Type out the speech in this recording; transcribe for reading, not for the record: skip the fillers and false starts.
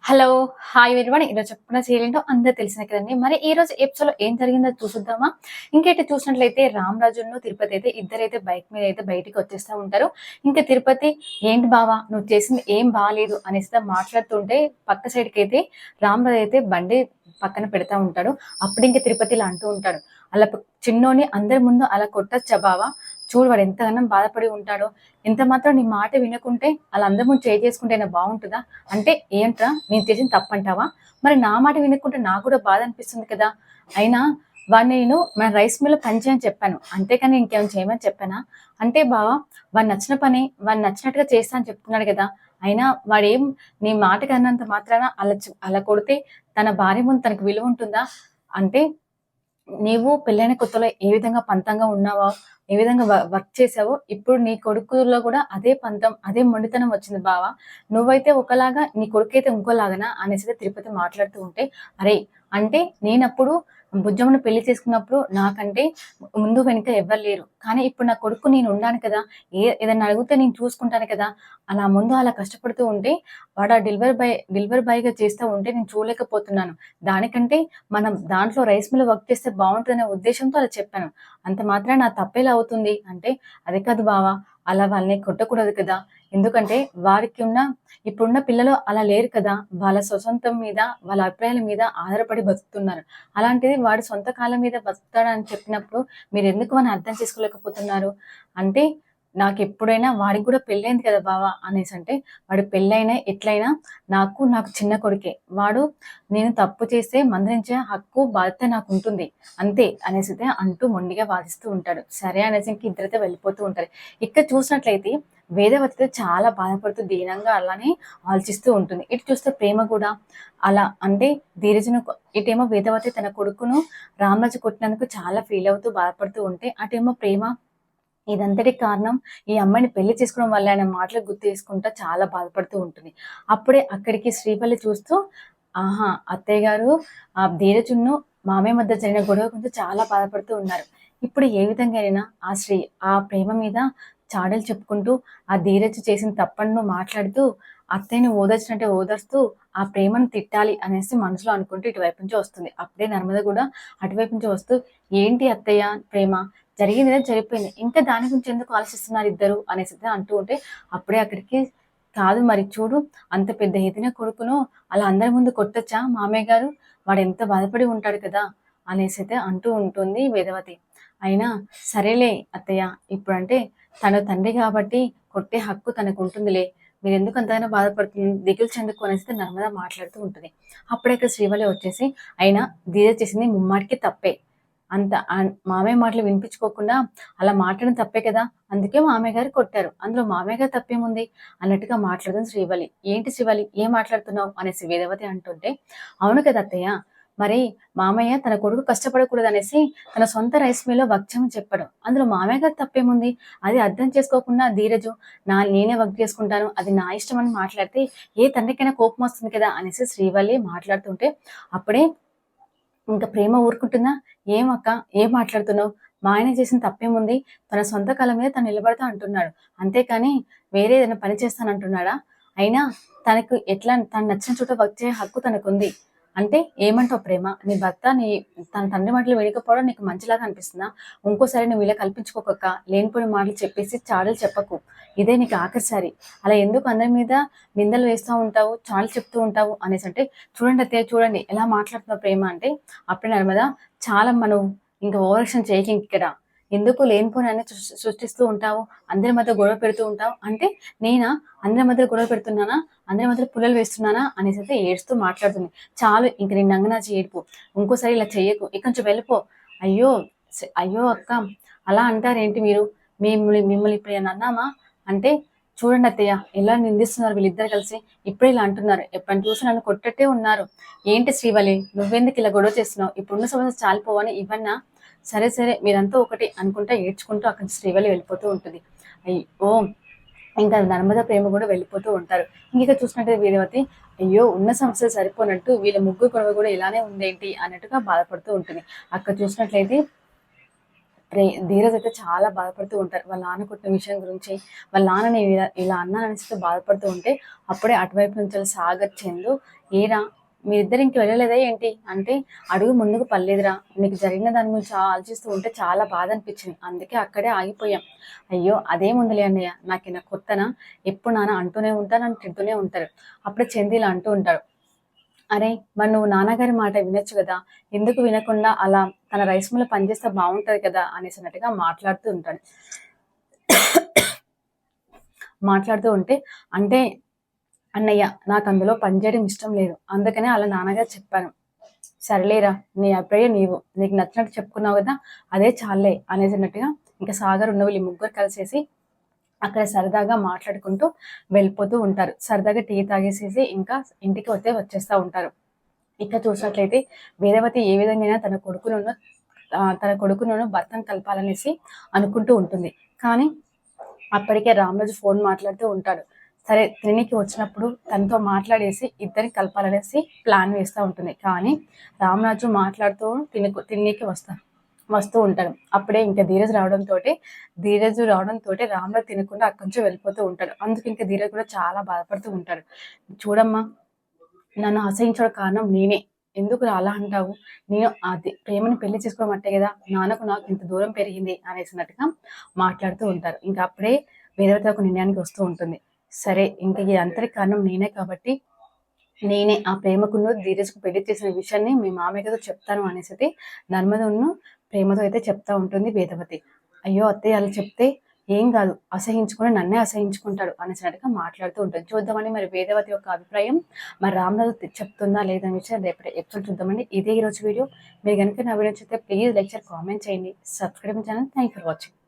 Hello! Hi everyone. ఈరోజు చెప్పుకున్న serial ఏంటో అందరికి తెలిసిందే కదండీ. మరి ఈ రోజు ఎపిసోడ్‌లో ఏం జరిగిందో చూసేద్దామా? ఇంకైతే చూసినట్లయితే రామరాజును, తిరుపతి అయితే ఇద్దరైతే బైక్ మీద అయితే బయటికి వచ్చేస్తా ఉంటారు. ఇంకా తిరుపతి "ఏంటి బావ నువ్వు చేసింది ఏం బాలేదు" అనేసి మాట్లాడుతుంటే పక్క సైడ్‌కైతే రామరాజు అయితే బండి పక్కన పెడతా ఉంటాడు. అప్పుడు ఇంక తిరుపతి ఇలా అంటూ ఉంటాడు. "అలా చిన్నోడిని అందరి ముందు అలా కొట్టొచ్చా బావ? చూడు వాడు ఎంతగానో బాధపడి ఉంటాడో. ఎంత మాత్రం నీ మాట వినకుంటే అలా అందరి ముందు చేసుకుంటేనే బావుంటదా? అంటే ఏంట్రా నేను చేసింది తప్పంటావా? మరి నా మాట వినకుంటే నాకు కూడా బాధ అనిపిస్తుంది కదా! అయినా వాడిని నేను మన రైస్ మిల్‌లో పని చేయని చెప్పాను. అంతేకాని ఇంకేమైనా చేయమని చెప్పానా? అంటే బావ వాడికి నచ్చిన పని వాడికి నచ్చినట్టుగా చేస్తా అని చెప్తున్నాడు కదా! అయినా వాడేం నీ మాట అన్నంత మాత్రాన అలా కొడితే తన భార్య ముందు తనకు విలువ ఉంటుందా? అంటే నీవు పెళ్ళైన కొత్తలో ఏ విధంగా పంతంగా ఉన్నావో, ఏ విధంగా వర్క్ చేసావో, ఇప్పుడు నీ కొడుకులో కూడా అదే పంతం, అదే మొండితనం వచ్చింది బావ. నువ్వైతే ఒకలాగా, నీ కొడుకైతే ఇంకోలాగానా అనేసి తిరుపతి మాట్లాడుతూ ఉంటే, అరేయ్! అంటే నేనప్పుడు బుజ్జమ్మని పెళ్లి చేసుకున్నప్పుడు నాకంటే ముందు వెనుక ఎవ్వరు లేరు. కానీ ఇప్పుడు నా కొడుకు నేను ఉన్నాను కదా! ఏదైనా అడిగితే నేను చూసుకుంటాను కదా! అలా ముందు అలా కష్టపడుతూ ఉంటే, వాడు ఆ డెలివరీ బాయ్‌గా చేస్తా ఉంటే నేను చూడలేకపోతున్నాను. దానికంటే మనం దాంట్లో రైస్ మిల్ వర్క్ చేస్తే బావుంటదనే ఉద్దేశ్యంతో అలా చెప్పాను. అంత మాత్రాన నా తప్పెలా అవుతుంది? అంటే, "అది కాదు బావ, అలా వాళ్ళని కొట్టకూడదు కదా! ఎందుకంటే వారికి ఇప్పుడున్న పిల్లలు అలా లేరు కదా! వాళ్ళ స్వతంత్రం మీద, వాళ్ళ అభిప్రాయాల మీద ఆధారపడి బతుకుతున్నారు. అలాంటిది వాడు సొంత కాళ్ళ మీద బతుకుతాడని చెప్పినప్పుడు మీరెందుకు వాడిని అర్థం చేసుకోలేకపోతున్నారు?" అంటే, "నాకెప్పుడైనా వాడికి కూడా పెళ్లయింది కదా బావ" అనేసంటే, "వాడి పెళ్లయినా ఎట్లయినా నాకు చిన్న కొడుకే. వాడు నేను తప్పు చేస్తే మందలించే హక్కు, బాధ్యత నాకుంటుంది. అంతే" అనేసైతే అంటూ మొండిగా వాదిస్తూ ఉంటాడు. సరే అనేసి ఇంక ఇద్దరైతే వెళ్ళిపోతూ ఉంటారు. ఇక్కడ చూసినట్లయితే వేదవతి అయితే చాలా బాధపడుతూ దీనంగా అలానే ఆలోచిస్తూ ఉంటుంది. ఇటు చూస్తే ప్రేమ కూడా అలా అంటే ధీరజును ఇటేమో వేదవతి తన కొడుకును రామరాజు కొట్టినందుకు చాలా ఫీల్ అవుతూ బాధపడుతూ ఉంటే, అటేమో ప్రేమ ఇదంతటికి కారణం ఈ అమ్మాయిని పెళ్లి చేసుకోవడం వల్లే అనే మాటలు గుర్తు చేసుకుంటా చాలా బాధపడుతూ ఉంటుంది. అప్పుడే అక్కడికి శ్రీవల్లి చూస్తూ, ఆహా! అత్తయ్య గారు ధీరజును మామయ్య మధ్య జరిగిన గొడవ గురించి చాలా బాధపడుతూ ఉన్నారు. ఇప్పుడు ఏ విధంగానైనా ఆ ప్రేమ మీద చాడీలు చెప్పుకుంటూ, ఆ ధీరజ్ చేసిన తప్పను మాట్లాడుతూ, అత్తయ్యని ఓదార్చినట్టే ఓదార్స్తూ, ఆ ప్రేమను తిట్టాలి అనేసి మనసులో అనుకుంటూ ఇటువైపు నుంచి వస్తుంది. అప్పుడే నర్మద కూడా అటువైపు నుంచి వస్తూ, "ఏంటి అత్తయ్య ప్రేమ? జరిగిందేదో జరిగిపోయింది. ఇంకా దాని గురించి ఎందుకు ఆలోచిస్తున్నారు ఇద్దరు" అనేసి అంటూ ఉంటే, అప్పుడే అక్కడికి "కాదు మరి చూడు, అంత పెద్ద ఎదిన కొడుకును అలా అందరి ముందు కొట్టొచ్చా మామయ్య గారు? వాడెంత బాధపడి ఉంటాడు కదా!" అనేసైతే అంటూ ఉంటుంది వేదవతి. అయినా "సరేలే అత్తయ్య, ఇప్పుడంటే తను తండ్రి కాబట్టి కొట్టే హక్కు తనకుంటుందిలే. మీరెందుకు అంతగానో దిగులు చెందకు" అనేసి నర్మద మాట్లాడుతూ ఉంటుంది. అప్పుడే ఇక్కడ శ్రీవల్లి వచ్చేసి, "అయినా ధీరజ్ చేసింది ముమ్మాటికి తప్పే. మామయ్య మాటలు వినిపించుకోకుండా అలా మాట్లాడడం తప్పే కదా! అందుకే మామయ్య గారు కొట్టారు. అందులో మామయ్య గారి తప్పేముంది?" అన్నట్టుగా మాట్లాడుతుంది శ్రీవల్లి. "ఏంటి శ్రీవల్లి ఏం మాట్లాడుతున్నావు?" అనేసి వేదవతి అంటుంటే, "అవును కదా అత్తయ్య! మరి మామయ్య తన కొడుకు కష్టపడకూడదనేసి తన సొంత రైస్ మిల్‌లో వర్క్ చేయమని చెప్పాడు. అందులో మామయ్య గారి తప్పేముంది? అది అర్థం చేసుకోకుండా ధీరజు నేనే వర్క్ చేసుకుంటాను. అది నా ఇష్టం అని మాట్లాడితే ఏ తండ్రికైనా కోపం వస్తుంది కదా!" అనేసి శ్రీవల్లి మాట్లాడుతుంటే, అప్పుడే ఇంక ప్రేమ ఊరుకుంటుందా? "ఏమక్క ఏం మాట్లాడుతున్నావు? మా ఆయన చేసిన తప్పేముంది? తన సొంత కాళ్ళ మీద తను నిలబడతా అంటున్నాడు. అంతేకాని వేరే ఏదైనా పని చేస్తానంటున్నాడా? అయినా తను నచ్చిన చోట వర్క్ చేసే హక్కు తనకుంది. అంటే ఏమంటావు ప్రేమ? నీ భర్త తన తండ్రి మాటలు వినకపోవడం నీకు మంచిలాగా అనిపిస్తుందా? ఇంకోసారి నువ్వు ఇలా కల్పించుకోకక్క. లేనిపోని మాటలు చెప్పేసి చాడీలు చెప్పకు. ఇదే నీకు ఆఖరిసారి. అలా ఎందుకు అందరి మీద నిందలు వేస్తా ఉంటావు? చాడీలు చెప్తూ ఉంటావు" అనేసంటే, "చూడండి అత్తయ్య చూడండి ఎలా మాట్లాడుతున్నావు ప్రేమ" అంటే, అప్పుడే నర్మద, "చాలమ్మా నువ్వు. ఇంక ఓవర్ యాక్షన్ చేయకు ఇంకిక్కడ. ఎందుకు లేనిపోనివన్నీ సృష్టిస్తూ ఉంటావు. అందరి మధ్య గొడవ పెడుతూ ఉంటావు. అంటే నేనా అందరి మధ్యలో గొడవ పెడుతున్నానా? అందరి మధ్యలో పుల్లలు వేస్తున్నానా?" అనేసైతే ఏడుస్తూ మాట్లాడుతుంది. "చాలు ఇంక నీ నంగనాచి ఏడుపు. ఇంకోసారి ఇలా చెయ్యకు. ఇక్కడి నుంచి వెళ్ళిపో." "అయ్యో! అయ్యో అక్క! అలా అంటారేంటి మీరు? మిమ్మల్ని ఇప్పుడు ఏమన్నా అన్నామా?" అంటే, "చూడండి అత్తయ్య ఎలా నిందిస్తున్నారు వీళ్ళిద్దరు కలిసి. ఇప్పుడే ఇలా అంటున్నారు. ఎప్పుడైనా చూసి నన్ను కొట్టేట్టే ఉన్నారు. ఏంటి శ్రీవల్లి నువ్వెందుకు ఇలా గొడవ చేస్తున్నావు? ఇప్పుడున్న సమస్య చాలిపోవని ఇవన్నా? సరే సరే మీరంతా ఒకటి" అనుకుంటా ఏడ్చుకుంటూ అక్కడి నుంచి శ్రీవల్లి వెళ్ళిపోతూ ఉంటుంది. అయ్యో! ఇంకా నర్మద ప్రేమ కూడా వెళ్ళిపోతూ ఉంటారు. ఇంక చూసినట్టయితే వేదవతి, అయ్యో! ఉన్న సమస్యలు సరిపోనట్టు వీళ్ళ ముగ్గురు గొడవ కూడా ఇలానే ఉందేంటి అన్నట్టుగా బాధపడుతూ ఉంటుంది. అక్కడ చూసినట్లయితే ధీరజ్ అయితే చాలా బాధపడుతూ ఉంటారు. వాళ్ళ నాన్న కొట్టిన విషయం గురించి, వాళ్ళ నాన్నని ఇలా అన్నాననేసి బాధపడుతూ ఉంటే, అప్పుడే అటువైపు నుంచి సాగర్ చందు, "ఏరా మీరిద్దరు ఇంక వెళ్ళలేదా ఏంటి?" అంటే, "అడుగు ముందుకు పర్లేదురా, నీకు జరిగిన దాని గురించి ఆలోచిస్తూ ఉంటే చాలా బాధ అనిపించింది, అందుకే అక్కడే ఆగిపోయాం." "అయ్యో అదేముందిలే అన్నయ్య, నాకేనా కొత్తనా, ఎప్పుడు నాన్న అంటూనే ఉంటారు, నన్ను తింటూనే ఉంటారు." అప్పుడే చందు ఇలా అంటూ ఉంటాడు, "అరే మరి నువ్వు నాన్నగారి మాట వినొచ్చు కదా, ఎందుకు వినకుండా అలా తన రైస్ మిల్ పనిచేస్తే బాగుంటది కదా" అనేసినట్టుగా మాట్లాడుతూ ఉంటాడు. మాట్లాడుతూ ఉంటే, "అంటే అన్నయ్య నాకు అందులో పనిచేయడం ఇష్టం లేదు, అందుకనే అలా నాన్నగారు చెప్పాను." "సరేలేరా, నీ అభిప్రాయం నీకు నచ్చినట్టు చెప్పుకున్నావు కదా, అదే చాలే" అనేసినట్టుగా ఇంకా సాగర్ ఉన్న వీళ్ళు ముగ్గురు కలిసేసి అక్కడ సరదాగా మాట్లాడుకుంటూ వెళ్ళిపోతూ ఉంటారు. సరదాగా టీ తాగేసేసి ఇంకా ఇంటికి వచ్చేస్తా ఉంటారు. ఇక చూసినట్లయితే వేదవతి ఏ విధంగా తన కొడుకును భర్తను కలపాలనేసి అనుకుంటూ ఉంటుంది. కానీ అప్పటికే రామరాజు ఫోన్ మాట్లాడుతూ ఉంటాడు. సరే త్రినికి వచ్చినప్పుడు తనతో మాట్లాడేసి ఇద్దరిని కలపాలనేసి ప్లాన్ వేస్తూ ఉంటుంది. కానీ రామరాజు మాట్లాడుతూ తిన్నికి వస్తూ ఉంటాడు. అప్పుడే ఇంకా ధీరజ్ రావడంతో రామరాజు తినకుండా అక్కడి నుంచి వెళ్ళిపోతూ ఉంటాడు. అందుకు ఇంకా ధీరజ్ కూడా చాలా బాధపడుతూ ఉంటాడు. "చూడమ్మా, నన్ను అసహించడం కారణం నేనే, ఎందుకు అలా అంటావు, నేను అది ప్రేమని పెళ్లి చేసుకోవడం కదా, నాన్నకు నాకు ఇంత దూరం పెరిగింది" అనేసినట్టుగా మాట్లాడుతూ ఉంటారు. ఇంకా అప్పుడే వేదవతి ఒక నిర్ణయానికి వస్తూ ఉంటుంది. సరే ఇంకా ఈ అంతటి కారణం నేనే కాబట్టి నేనే ఆ ప్రేమకును ధీరజ్కు పెళ్లి చేసిన విషయాన్ని మీ మామయ్యతో చెప్తాను అనేసి నర్మదను ప్రేమతో అయితే చెప్తా ఉంటుంది వేదవతి. "అయ్యో అత్తయ్య అలా చెప్తే ఏం కాదు, అసహించుకుని నన్నే అసహించుకుంటాడు" అనేసినట్టుగా మాట్లాడుతూ ఉంటుంది. చూద్దామని మరి వేదవతి యొక్క అభిప్రాయం మరి రామరాజు చెప్తుందా లేదనే విషయం రేపటి ఎపిసోడ్ చూద్దామండి. ఇదే ఈరోజు వీడియో. మీరు కనుక నా వీడియో చూస్తే ప్లీజ్ లైక్ చేసి కామెంట్ చేయండి, subscribe channel. Thank for watching.